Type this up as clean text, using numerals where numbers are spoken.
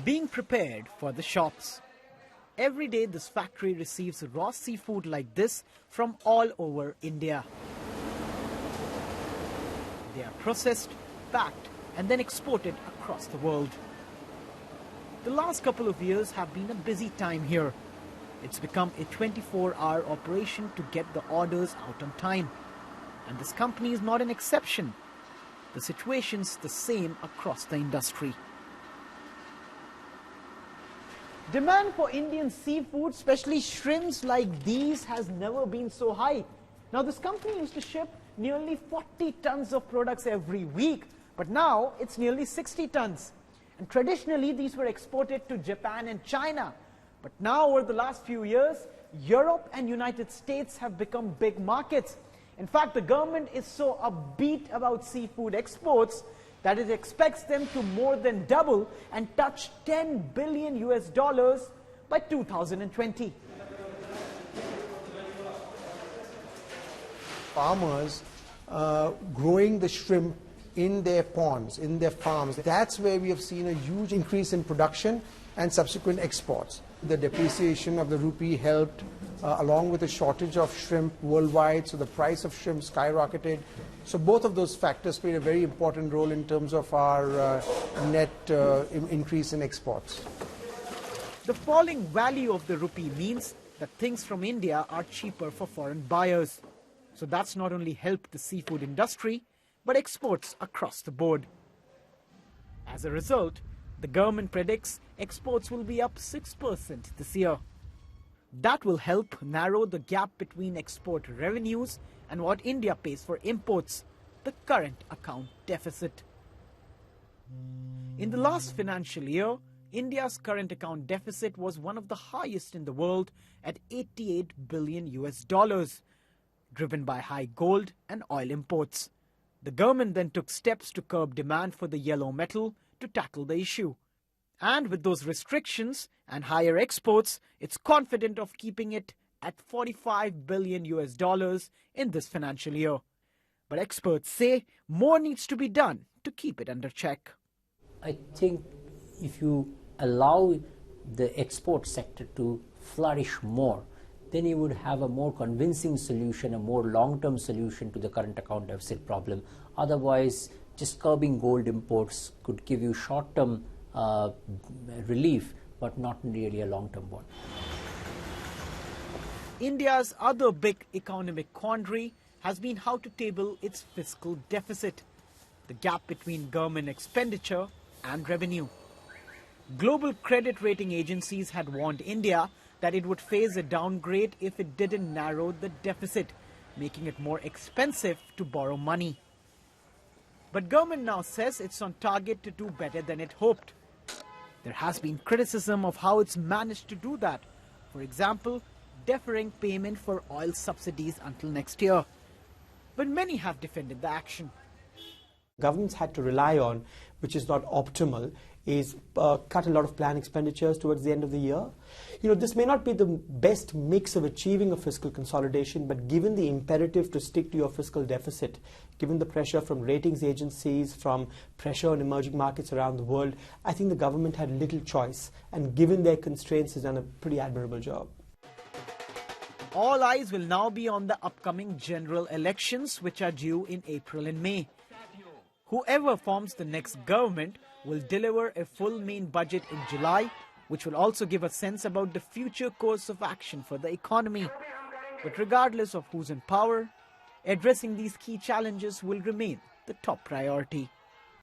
being prepared for the shops. Every day this factory receives raw seafood like this from all over India. They are processed, packed and then exported across the world. The last couple of years have been a busy time here. It's become a 24-hour operation to get the orders out on time. And this company is not an exception. The situation's the same across the industry. Demand for Indian seafood, especially shrimps like these, has never been so high. Now, this company used to ship nearly 40 tons of products every week, but now it's nearly 60 tons. And traditionally, these were exported to Japan and China. But now, over the last few years, Europe and United States have become big markets. In fact, the government is so upbeat about seafood exports that it expects them to more than double and touch $10 billion by 2020. Farmers growing the shrimp in their ponds, in their farms, that's where we have seen a huge increase in production and subsequent exports. The depreciation of the rupee helped, along with a shortage of shrimp worldwide, so the price of shrimp skyrocketed. So both of those factors played a very important role in terms of our net increase in exports. The falling value of the rupee means that things from India are cheaper for foreign buyers. So that's not only helped the seafood industry, but exports across the board. As a result, the government predicts exports will be up 6% this year. That will help narrow the gap between export revenues and what India pays for imports, the current account deficit. In the last financial year, India's current account deficit was one of the highest in the world at $88 billion, driven by high gold and oil imports. The government then took steps to curb demand for the yellow metal to tackle the issue. And with those restrictions and higher exports, it's confident of keeping it at $45 billion in this financial year. But experts say more needs to be done to keep it under check. I think if you allow the export sector to flourish more, then you would have a more convincing solution, a more long-term solution to the current account deficit problem. Otherwise, just curbing gold imports could give you short-term relief, but not really a long-term one. India's other big economic quandary has been how to table its fiscal deficit, the gap between government expenditure and revenue. Global credit rating agencies had warned India that it would face a downgrade if it didn't narrow the deficit, making it more expensive to borrow money. But government now says it's on target to do better than it hoped. There has been criticism of how it's managed to do that. For example, deferring payment for oil subsidies until next year. But many have defended the action. Governments had to rely on, which is not optimal, is cut a lot of planned expenditures towards the end of the year. This may not be the best mix of achieving a fiscal consolidation, but given the imperative to stick to your fiscal deficit, given the pressure from ratings agencies, from pressure on emerging markets around the world, I think the government had little choice, and given their constraints, has done a pretty admirable job. All eyes will now be on the upcoming general elections, which are due in April and May. Whoever forms the next government will deliver a full main budget in July, which will also give a sense about the future course of action for the economy. But regardless of who's in power, addressing these key challenges will remain the top priority.